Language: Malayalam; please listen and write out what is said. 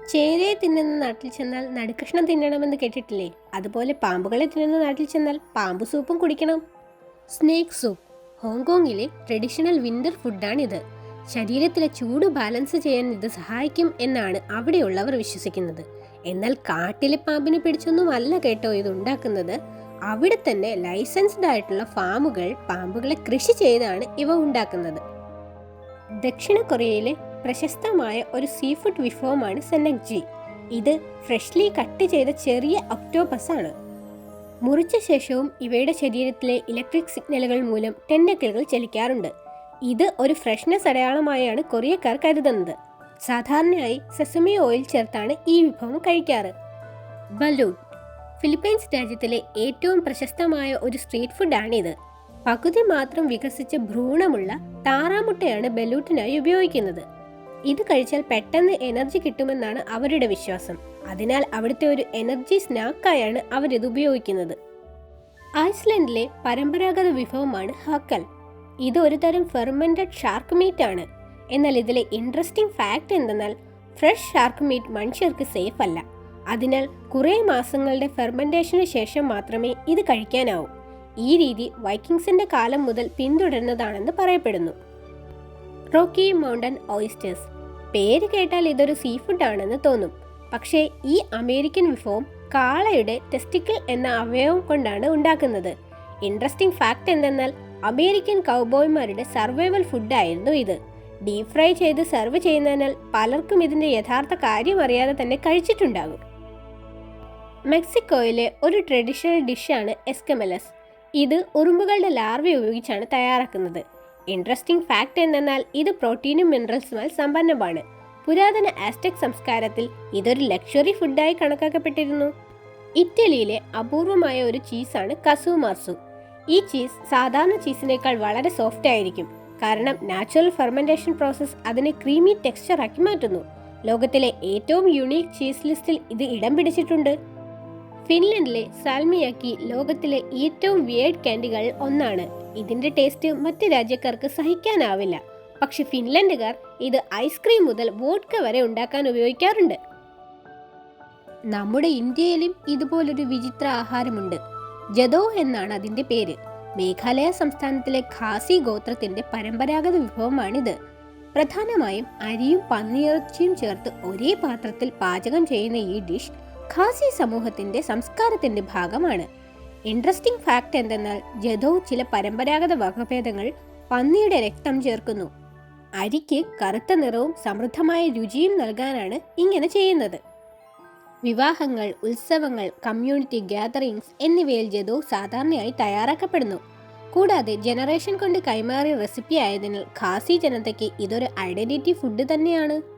ചേരയെ തിന്നുന്ന നാട്ടിൽ ചെന്നാൽ നടുക്കഷ്ണം തിന്നണമെന്ന് കേട്ടിട്ടില്ലേ? അതുപോലെ പാമ്പുകളെ തിന്നുന്ന നാട്ടിൽ ചെന്നാൽ പാമ്പ് സൂപ്പും കുടിക്കണം. സ്നേക്ക് സൂപ്പ് ഹോങ്കോങ്ങിലെ ട്രഡീഷണൽ വിന്റർ ഫുഡാണിത്. ശരീരത്തിലെ ചൂട് ബാലൻസ് ചെയ്യാൻ ഇത് സഹായിക്കും എന്നാണ് അവിടെയുള്ളവർ വിശ്വസിക്കുന്നത്. എന്നാൽ കാട്ടിലെ പാമ്പിനെ പിടിച്ചൊന്നും അല്ല കേട്ടോ ഇത് ഉണ്ടാക്കുന്നത്. അവിടെ തന്നെ ലൈസൻസ്ഡ് ആയിട്ടുള്ള ഫാമുകൾ പാമ്പുകളെ കൃഷി ചെയ്താണ് ഇവ ഉണ്ടാക്കുന്നത്. ദക്ഷിണ കൊറിയയിലെ പ്രശസ്തമായ ഒരു സീ ഫുഡ് വിഭവമാണ് സെന്നക്ജി. ഇത് ഫ്രഷ്ലി കട്ട് ചെയ്ത ചെറിയ ഒക്ടോപസ് ആണ്. മുറിച്ച ശേഷവും ഇവയുടെ ശരീരത്തിലെ ഇലക്ട്രിക് സിഗ്നലുകൾ മൂലം ടെൻഡക്കിളുകൾ ചലിക്കാറുണ്ട്. ഇത് ഒരു ഫ്രഷ്നെസ് അടയാളമായാണ് കൊറിയക്കാർ കരുതുന്നത്. സാധാരണയായി സെസമി ഓയിൽ ചേർത്താണ് ഈ വിഭവം കഴിക്കാറ്. ബലൂൺ ഫിലിപ്പൈൻസ് രാജ്യത്തിലെ ഏറ്റവും പ്രശസ്തമായ ഒരു സ്ട്രീറ്റ് ഫുഡാണിത്. പകുതി മാത്രം വികസിച്ച ഭ്രൂണമുള്ള താറാമുട്ടയാണ് ബലൂട്ടിനായി ഉപയോഗിക്കുന്നത്. ഇത് കഴിച്ചാൽ പെട്ടെന്ന് എനർജി കിട്ടുമെന്നാണ് അവരുടെ വിശ്വാസം. അതിനാൽ അവിടുത്തെ ഒരു എനർജി സ്നാക്കായാണ് അവരിത് ഉപയോഗിക്കുന്നത്. ഐസ്ലൻഡിലെ പരമ്പരാഗത വിഭവമാണ് ഹക്കൽ. ഇത് ഒരു തരം ഫെർമെന്റഡ് ഷാർക്ക് മീറ്റ് ആണ്. എന്നാൽ ഇതിലെ ഇൻട്രസ്റ്റിംഗ് ഫാക്ട് എന്തെന്നാൽ ഫ്രഷ് ഷാർക്ക് മീറ്റ് മനുഷ്യർക്ക് സേഫ് അല്ല. അതിനാൽ കുറേ മാസങ്ങളുടെ ഫെർമെന്റേഷന് ശേഷം മാത്രമേ ഇത് കഴിക്കാനാവൂ. ഈ രീതി വൈക്കിങ്സിന്റെ കാലം മുതൽ പിന്തുടരുന്നതാണെന്ന് പറയപ്പെടുന്നു. റോക്കി മൗണ്ടൻ ഓയിസ്റ്റേഴ്സ് പേര് കേട്ടാൽ ഇതൊരു സീ ഫുഡ് ആണെന്ന് തോന്നും. പക്ഷേ ഈ അമേരിക്കൻ വിഭവം കാളയുടെ ടെസ്റ്റിക്കിൾ എന്ന അവയവം കൊണ്ടാണ് ഉണ്ടാക്കുന്നത്. ഇൻട്രസ്റ്റിംഗ് ഫാക്ട് എന്തെന്നാൽ അമേരിക്കൻ കൗബോയ്മാരുടെ സർവൈവൽ ഫുഡായിരുന്നു ഇത്. ഡീപ് ഫ്രൈ ചെയ്ത് സെർവ് ചെയ്യുന്നതിനാൽ പലർക്കും ഇതിന്റെ യഥാർത്ഥ കാര്യം അറിയാതെ തന്നെ കഴിച്ചിട്ടുണ്ടാകും. മെക്സിക്കോയിലെ ഒരു ട്രഡീഷണൽ ഡിഷാണ് എസ്കമലസ്. ഇത് ഉറുമ്പുകളുടെ ലാർവ ഉപയോഗിച്ചാണ് തയ്യാറാക്കുന്നത്. ഇൻട്രസ്റ്റിംഗ് ഫാക്ട് എന്തെന്നാൽ ഇത് പ്രോട്ടീനും മിനറൽസുമായി സമ്പന്നമാണ്. പുരാതന ആസ്ടെക് സംസ്കാരത്തിൽ ഇതൊരു ലക്ഷറി ഫുഡായി കണക്കാക്കപ്പെട്ടിരുന്നു. ഇറ്റലിയിലെ അപൂർവമായ ഒരു ചീസാണ് കസുമാർസു. ഈ ചീസ് സാധാരണ ചീസിനേക്കാൾ വളരെ സോഫ്റ്റ് ആയിരിക്കും. കാരണം നാച്ചുറൽ ഫെർമെന്റേഷൻ പ്രോസസ്സ് അതിനെ ക്രീമി ടെക്സ്ചർ ആക്കി മാറ്റുന്നു. ലോകത്തിലെ ഏറ്റവും യുണീക്ക് ചീസ് ലിസ്റ്റിൽ ഇത് ഇടം പിടിച്ചിട്ടുണ്ട്. ഫിൻലൻഡിലെ സാൽമിയാക്കി ലോകത്തിലെ ഏറ്റവും വിയേർഡ് കാൻഡികളിൽ ഒന്നാണ്. ഇതിന്റെ ടേസ്റ്റ് മറ്റ് രാജ്യക്കാർക്ക് സഹിക്കാനാവില്ല. പക്ഷെ ഫിൻലൻഡുകാർ ഇത് ഐസ്ക്രീം മുതൽ വോഡ്ക വരെ ഉണ്ടാക്കാൻ ഉപയോഗിക്കാറുണ്ട്. നമ്മുടെ ഇന്ത്യയിലും ഇതുപോലൊരു വിചിത്ര ആഹാരമുണ്ട്. ജദോ എന്നാണ് അതിന്റെ പേര്. മേഘാലയ സംസ്ഥാനത്തിലെ ഖാസി ഗോത്രത്തിന്റെ പരമ്പരാഗത വിഭവമാണിത്. പ്രധാനമായും അരിയും പന്നിയിറച്ചിയും ചേർത്ത് ഒരേ പാത്രത്തിൽ പാചകം ചെയ്യുന്ന ഈ ഡിഷ് ഖാസി സമൂഹത്തിന്റെ സംസ്കാരത്തിന്റെ ഭാഗമാണ്. ഇൻട്രസ്റ്റിംഗ് ഫാക്ട് എന്തെന്നാൽ ജദോ ചില പരമ്പരാഗത വകഭേദങ്ങൾ പന്നിയുടെ രക്തം ചേർക്കുന്നു. അരിക്ക് കറുത്ത നിറവും സമൃദ്ധമായ രുചിയും നൽകാനാണ് ഇങ്ങനെ ചെയ്യുന്നത്. വിവാഹങ്ങൾ, ഉത്സവങ്ങൾ, കമ്മ്യൂണിറ്റി ഗ്യാതറിംഗ്സ് എന്നിവയിൽ ജദോ സാധാരണയായി തയ്യാറാക്കപ്പെടുന്നു. കൂടാതെ ജനറേഷൻ കൊണ്ട് കൈമാറിയ റെസിപ്പി ആയതിനാൽ ഖാസി ജനതയ്ക്ക് ഇതൊരു ഐഡന്റിറ്റി ഫുഡ് തന്നെയാണ്.